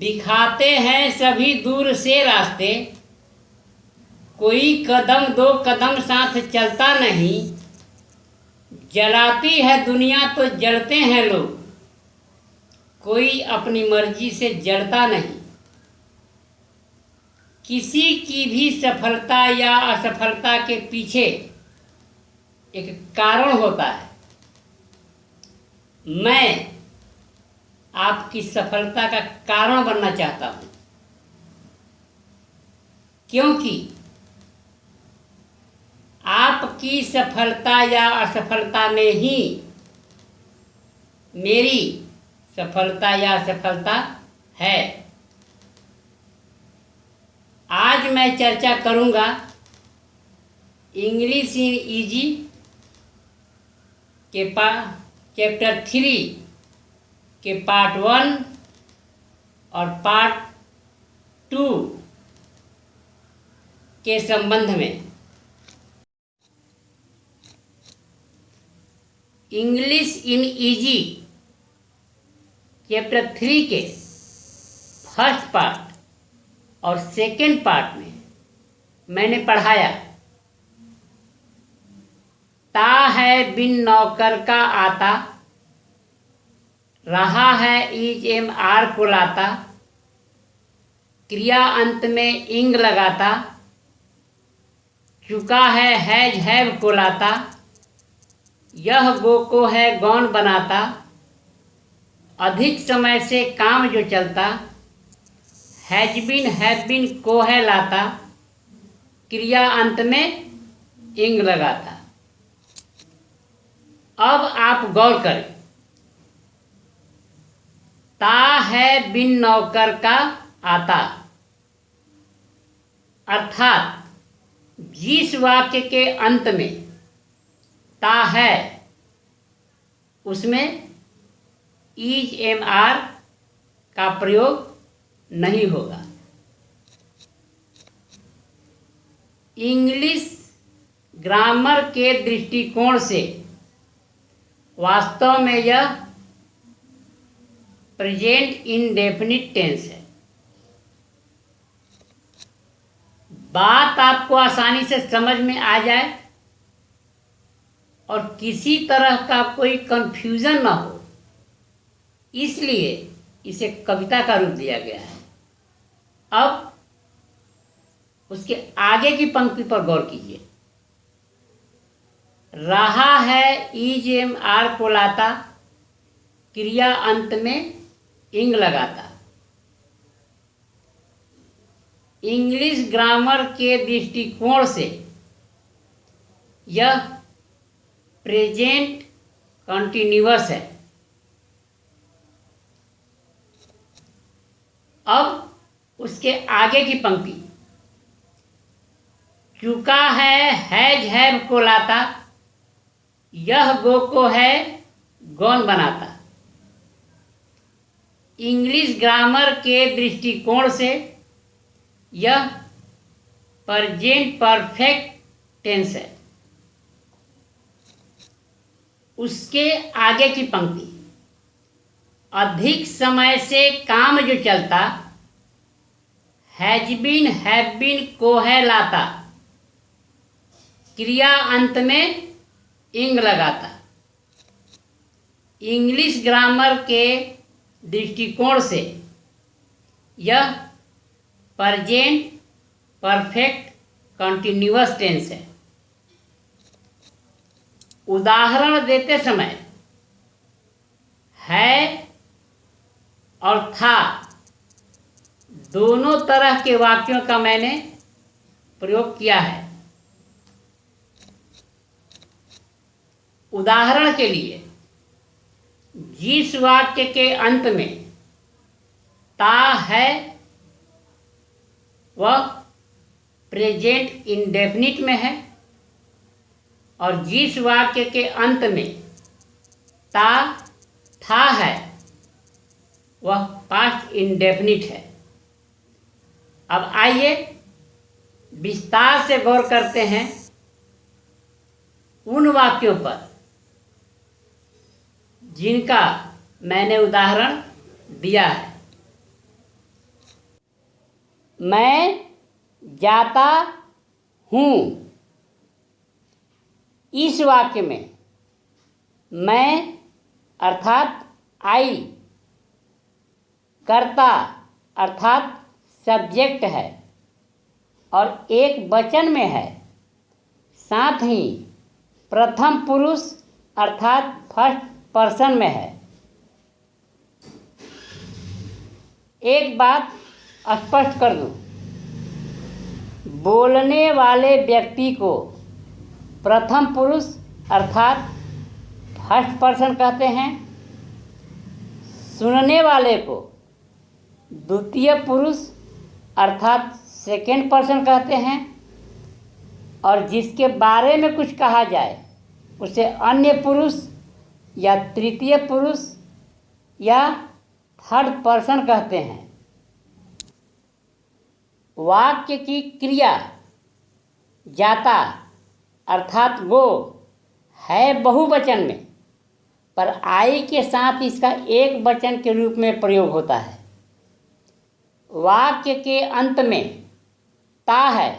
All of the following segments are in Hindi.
दिखाते हैं सभी दूर से रास्ते, कोई कदम दो कदम साथ चलता नहीं। जलाती है दुनिया तो जलते हैं लोग, कोई अपनी मर्जी से जलता नहीं। किसी की भी सफलता या असफलता के पीछे एक कारण होता है। मैं आपकी सफलता का कारण बनना चाहता हूं, क्योंकि आपकी सफलता या असफलता में ही मेरी सफलता या असफलता है। आज मैं चर्चा करूंगा इंग्लिश इन इजी के चैप्टर 3 के पार्ट 1 और पार्ट 2 के संबंध में। इंग्लिश इन इजी चैप्टर 3 के फर्स्ट पार्ट और सेकेंड पार्ट में मैंने पढ़ाया, ता है बिन नौकर का आता, रहा है ईज एम आर को लाता, क्रिया अंत में इंग लगाता, चुका है हैज हैव को लाता, यह गो को है गौन बनाता, अधिक समय से काम जो चलता, हैज बिन को है लाता, क्रिया अंत में इंग लगाता। अब आप गौर करें, ता है बिन नौकर का आता, अर्थात जिस वाक्य के अंत में ता है उसमें ईज एम आर का प्रयोग नहीं होगा। इंग्लिश ग्रामर के दृष्टिकोण से वास्तव में यह प्रेजेंट इंडेफिनिट टेंस है। बात आपको आसानी से समझ में आ जाए और किसी तरह का कोई कंफ्यूजन ना हो, इसलिए इसे कविता का रूप दिया गया है। अब उसके आगे की पंक्ति पर गौर कीजिए, रहा है ईज एम आर को लाता, क्रिया अंत में इंग लगाता। इंग्लिश ग्रामर के दृष्टिकोण से यह प्रेजेंट कंटिन्यूअस है। अब उसके आगे की पंक्ति, चुका है हैज हैव को लाता, यह गो को है गौन बनाता। इंग्लिश ग्रामर के दृष्टिकोण से यह प्रेजेंट परफेक्ट टेंस है। उसके आगे की पंक्ति, अधिक समय से काम जो चलता, हैज बिन को है लाता, क्रिया अंत में इंग लगाता। इंग्लिश ग्रामर के दृष्टिकोण से यह प्रेजेंट परफेक्ट कंटिन्यूअस टेंस है। उदाहरण देते समय है और था दोनों तरह के वाक्यों का मैंने प्रयोग किया है। उदाहरण के लिए, जिस वाक्य के अंत में ता है वह प्रेजेंट इंडेफिनिट में है, और जिस वाक्य के अंत में ता था है वह पास्ट इंडेफिनिट है। अब आइए विस्तार से गौर करते हैं उन वाक्यों पर जिनका मैंने उदाहरण दिया है। मैं जाता हूँ। इस वाक्य में मैं अर्थात आई, कर्ता अर्थात सब्जेक्ट है और एक वचन में है। साथ ही प्रथम पुरुष अर्थात फर्स्ट पर्सन में है। एक बात स्पष्ट कर दूं, बोलने वाले व्यक्ति को प्रथम पुरुष अर्थात फर्स्ट पर्सन कहते हैं, सुनने वाले को द्वितीय पुरुष अर्थात सेकेंड पर्सन कहते हैं और जिसके बारे में कुछ कहा जाए उसे अन्य पुरुष या तृतीय पुरुष या थर्ड पर्सन कहते हैं। वाक्य की क्रिया जाता अर्थात गो है बहुवचन में, पर आई के साथ इसका एक वचन के रूप में प्रयोग होता है। वाक्य के अंत में ता है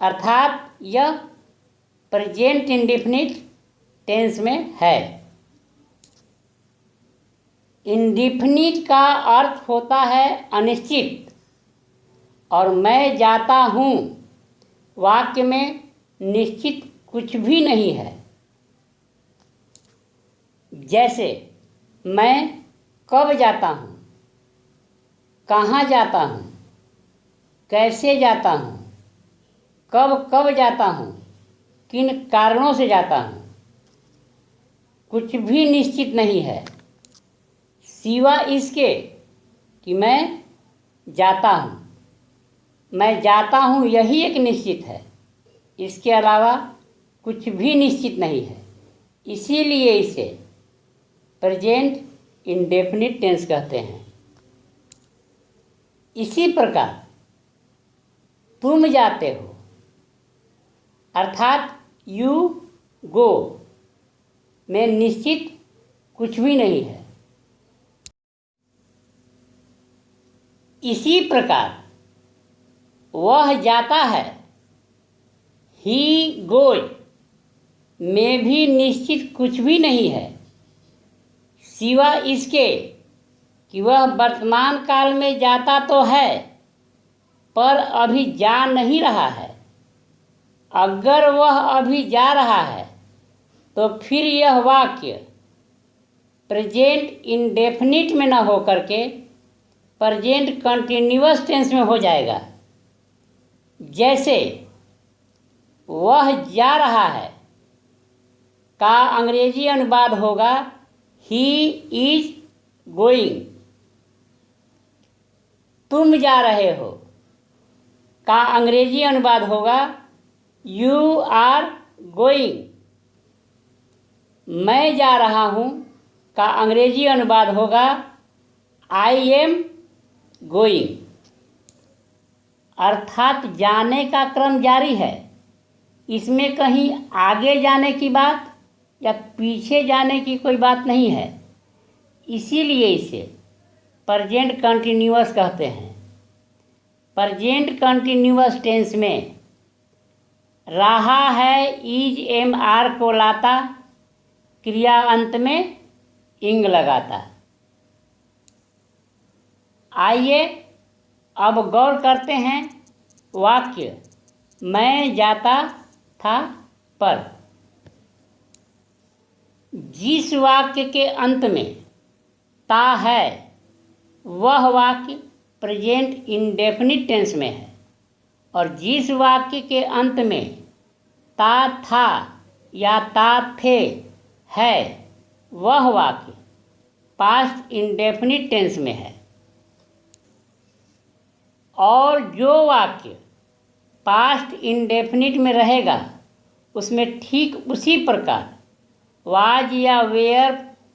अर्थात यह प्रेजेंट इंडेफिनिट टेंस में है। इंडेफिनिट का अर्थ होता है अनिश्चित और मैं जाता हूँ वाक्य में निश्चित कुछ भी नहीं है। जैसे मैं कब जाता हूँ, कहाँ जाता हूँ, कैसे जाता हूँ, कब कब जाता हूँ, किन कारणों से जाता हूँ, कुछ भी निश्चित नहीं है सिवा इसके कि मैं जाता हूँ। मैं जाता हूँ यही एक निश्चित है, इसके अलावा कुछ भी निश्चित नहीं है। इसीलिए इसे प्रेजेंट इंडेफिनिट टेंस कहते हैं। इसी प्रकार तुम जाते हो अर्थात यू गो में निश्चित कुछ भी नहीं है। इसी प्रकार वह जाता है ही गोज में भी निश्चित कुछ भी नहीं है सिवा इसके कि वह वर्तमान काल में जाता तो है पर अभी जा नहीं रहा है। अगर वह अभी जा रहा है तो फिर यह वाक्य प्रेजेंट इंडेफिनिट में न हो करके प्रेजेंट कंटिन्यूअस टेंस में हो जाएगा। जैसे वह जा रहा है का अंग्रेजी अनुवाद होगा ही इज गोइंग। तुम जा रहे हो का अंग्रेजी अनुवाद होगा यू आर गोइंग। मैं जा रहा हूँ का अंग्रेजी अनुवाद होगा आई एम गोइंग। अर्थात जाने का क्रम जारी है, इसमें कहीं आगे जाने की बात या पीछे जाने की कोई बात नहीं है। इसीलिए इसे प्रेजेंट कंटिन्यूअस कहते हैं। प्रेजेंट कंटिन्यूअस टेंस में रहा है इज एम आर को लाता, क्रिया अंत में इंग लगाता। आइए अब गौर करते हैं वाक्य मैं जाता था पर। जिस वाक्य के अंत में ता है वह वाक्य प्रेजेंट इंडेफिनिट टेंस में है और जिस वाक्य के अंत में ता था या ता थे है वह वाक्य पास्ट इंडेफिनिट टेंस में है। और जो वाक्य पास्ट इंडेफिनिट में रहेगा उसमें ठीक उसी प्रकार वाज या वेयर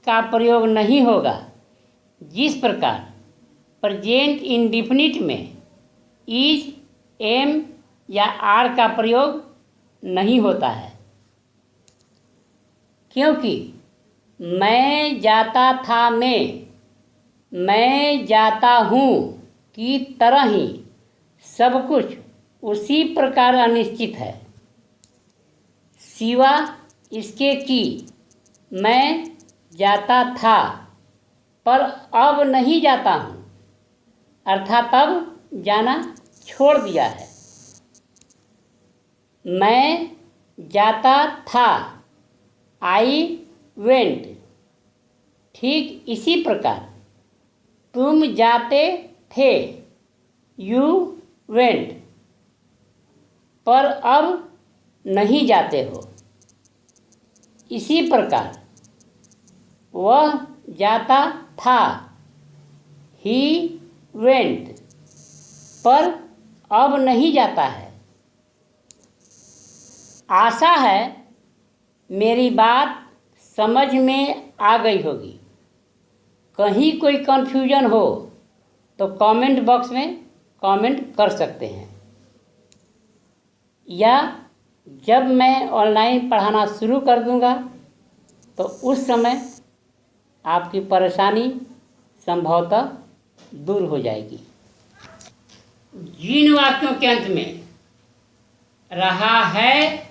का प्रयोग नहीं होगा जिस प्रकार प्रेजेंट इंडेफिनिट में इज एम या आर का प्रयोग नहीं होता है। क्योंकि मैं जाता था में मैं जाता हूँ की तरह ही सब कुछ उसी प्रकार अनिश्चित है, सिवा इसके कि मैं जाता था पर अब नहीं जाता हूँ, अर्थात अब जाना छोड़ दिया है। मैं जाता था, आई वेंट। ठीक इसी प्रकार तुम जाते थे, यू वेंट, पर अब नहीं जाते हो। इसी प्रकार वह जाता था, ही वेंट, पर अब नहीं जाता है। आशा है मेरी बात समझ में आ गई होगी। कहीं कोई कन्फ्यूजन हो तो कमेंट बॉक्स में कमेंट कर सकते हैं, या जब मैं ऑनलाइन पढ़ाना शुरू कर दूंगा तो उस समय आपकी परेशानी संभवतः दूर हो जाएगी। जिन वाक्यों के अंत में रहा है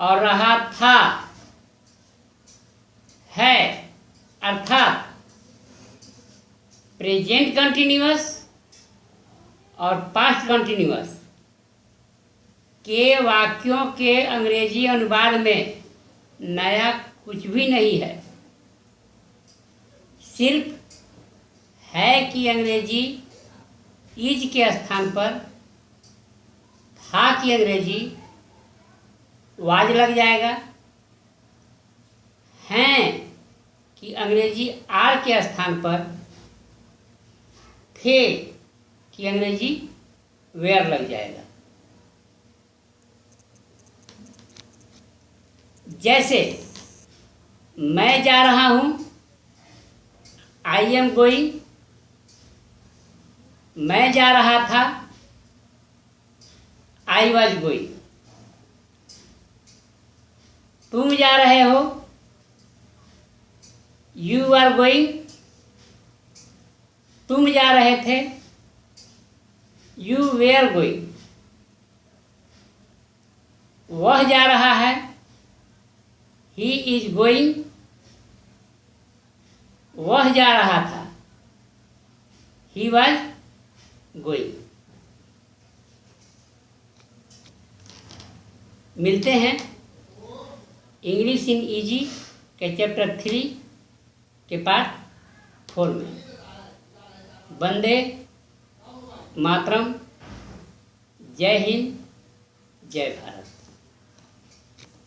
और रहा था है अर्थात प्रेजेंट कंटिन्यूअस और पास्ट कंटिन्यूअस के वाक्यों के अंग्रेजी अनुवाद में नया कुछ भी नहीं है। सिर्फ है कि अंग्रेजी इज के स्थान पर था की अंग्रेजी वाज लग जाएगा, हैं कि अंग्रेजी आर के स्थान पर थे कि अंग्रेजी वेयर लग जाएगा। जैसे मैं जा रहा हूँ, आई एम गोइंग। मैं जा रहा था, आई वॉज गोइंग। तुम जा रहे हो, यू आर गोइंग। तुम जा रहे थे, यू वेयर गोइंग। वह जा रहा है, ही इज गोइंग। वह जा रहा था, ही वॉज गोइंग। मिलते हैं इंग्लिश इन इजी के चैप्टर 3 के पार्ट 4 में। वंदे मातरम। जय हिंद, जय भारत।